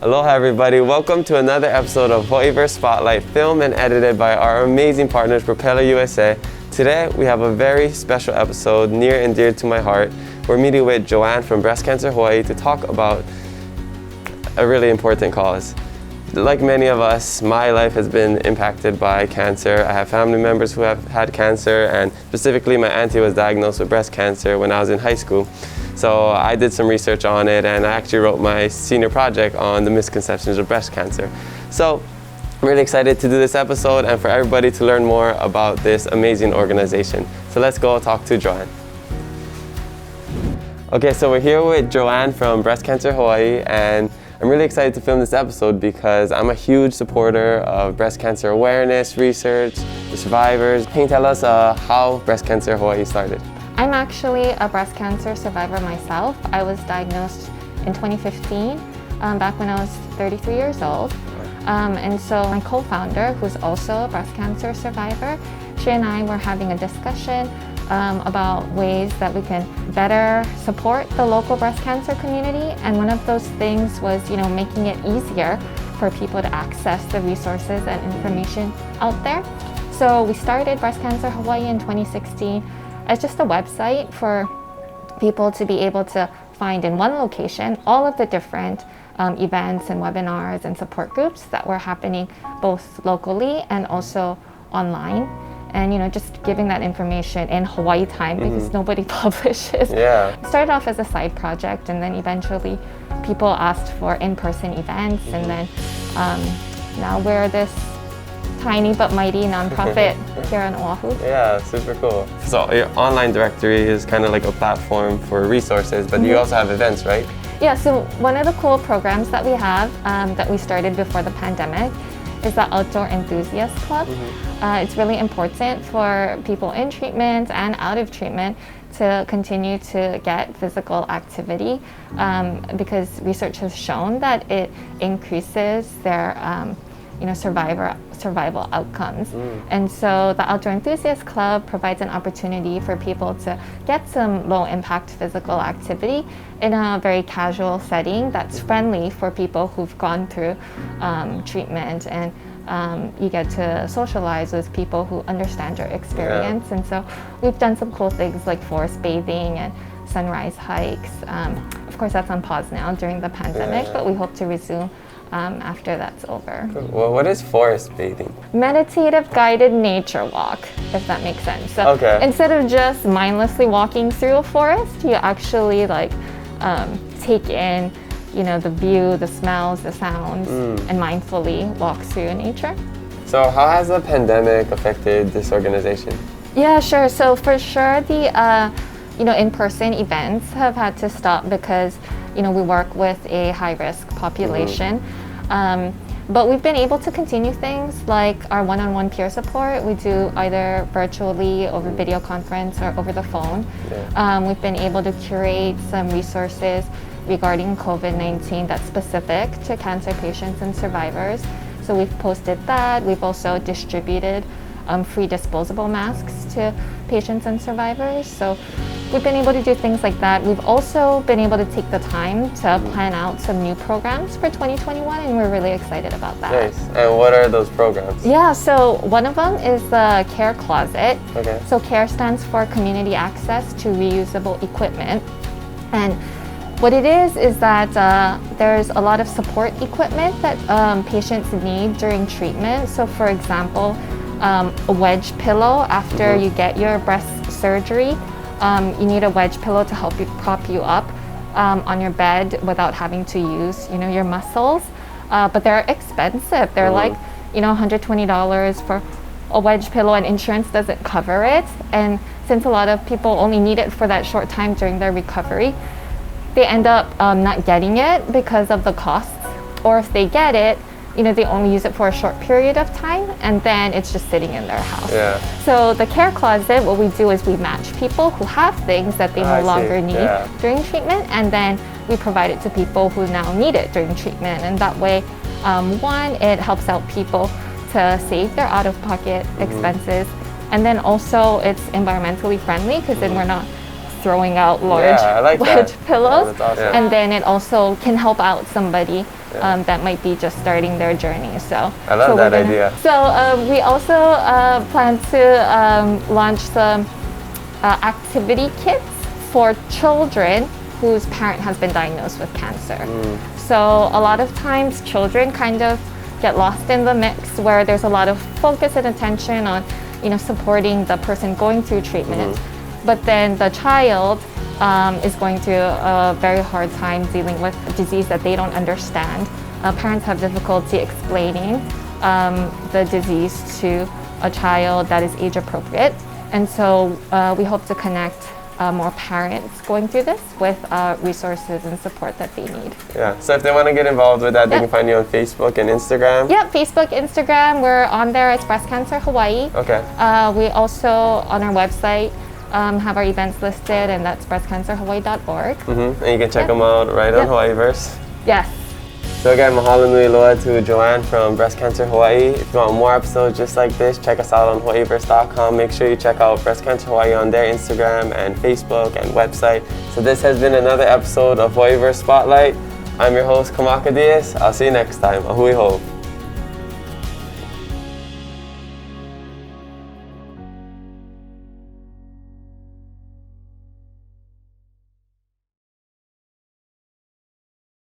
Aloha everybody, welcome to another episode of Hawaiiverse Spotlight, filmed and edited by our amazing partners Propeller USA. Today we have a very special episode near and dear to my heart. We're meeting with Joanne from Breast Cancer Hawaii to talk about a really important cause. Like many of us, my life has been impacted by cancer. I have family members who have had cancer, and specifically my auntie was diagnosed with breast cancer when I was in high school. So I did some research on it, and I actually wrote my senior project on the misconceptions of breast cancer. So I'm really excited to do this episode and for everybody to learn more about this amazing organization. So let's go talk to Joanne. Okay, so we're here with Joanne from Breast Cancer Hawaii, and I'm really excited to film this episode because I'm a huge supporter of breast cancer awareness, research, the survivors. Can you tell us how Breast Cancer Hawaii started? I'm actually a breast cancer survivor myself. I was diagnosed in 2015, back when I was 33 years old. And so my co-founder, who's also a breast cancer survivor, she and I were having a discussion about ways that we can better support the local breast cancer community. And one of those things was, making it easier for people to access the resources and information out there. So we started Breast Cancer Hawaii in 2016 as just a website for people to be able to find in one location all of the different events and webinars and support groups that were happening both locally and also online. And just giving that information in Hawaii time because nobody publishes. Yeah. It started off as a side project, and then eventually people asked for in-person events, and then now we're this tiny but mighty nonprofit here on Oahu. Yeah, super cool. So your online directory is kind of like a platform for resources, but you also have events, right? Yeah, so one of the cool programs that we have that we started before the pandemic is the Outdoor Enthusiast Club. It's really important for people in treatment and out of treatment to continue to get physical activity because research has shown that it increases their survival outcomes. And so the Outdoor Enthusiast Club provides an opportunity for people to get some low impact physical activity in a very casual setting that's friendly for people who've gone through treatment, and you get to socialize with people who understand your experience. And so we've done some cool things like forest bathing and sunrise hikes. Of course that's on pause now during the pandemic, but we hope to resume after that's over. Well, what is forest bathing? Meditative guided nature walk, if that makes sense. So instead of just mindlessly walking through a forest, you actually take in the view, the smells, the sounds, and mindfully walk through nature. So how has the pandemic affected this organization? Yeah, sure. So for sure the in-person events have had to stop because we work with a high-risk population. But we've been able to continue things like our one-on-one peer support. We do either virtually over video conference or over the phone. We've been able to curate some resources regarding COVID-19 that's specific to cancer patients and survivors. So we've posted that. We've also distributed free disposable masks to patients and survivors. So we've been able to do things like that. We've also been able to take the time to plan out some new programs for 2021, and we're really excited about that. Nice. And what are those programs? Yeah, so one of them is the CARE Closet. Okay. So CARE stands for Community Access to Reusable Equipment. And what it is that there's a lot of support equipment that patients need during treatment. So for example, a wedge pillow after you get your breast surgery. You need a wedge pillow to help you prop you up on your bed without having to use, your muscles. But they're expensive. They're like, $120 for a wedge pillow, and insurance doesn't cover it. And since a lot of people only need it for that short time during their recovery, they end up not getting it because of the costs. Or if they get it, they only use it for a short period of time, and then it's just sitting in their house. So the CARE Closet, what we do is we match people who have things that they no longer need during treatment, and then we provide it to people who now need it during treatment. And that way, one, it helps out people to save their out-of-pocket expenses, and then also it's environmentally friendly because then we're not throwing out large wedge pillows. Awesome. And then it also can help out somebody that might be just starting their journey. So I love that idea. So we also plan to launch some activity kits for children whose parent has been diagnosed with cancer. So a lot of times children kind of get lost in the mix where there's a lot of focus and attention on supporting the person going through treatment. But then the child is going through a very hard time dealing with a disease that they don't understand. Parents have difficulty explaining the disease to a child that is age appropriate. And so we hope to connect more parents going through this with resources and support that they need. Yeah, so if they want to get involved with that, they can find you on Facebook and Instagram? Yep, Facebook, Instagram, we're on there as Breast Cancer Hawaii. Okay. We also, on our website, have our events listed, and that's breastcancerhawaii.org. And you can check them out right on Hawaiiverse. Yes. So again, mahalo nui loa to Joanne from Breast Cancer Hawaii. If you want more episodes just like this, check us out on hawaiiverse.com. Make sure you check out Breast Cancer Hawaii on their Instagram and Facebook and website. So this has been another episode of Hawaiiverse Spotlight. I'm your host, Kamaka Diaz. I'll see you next time. Ahui ho.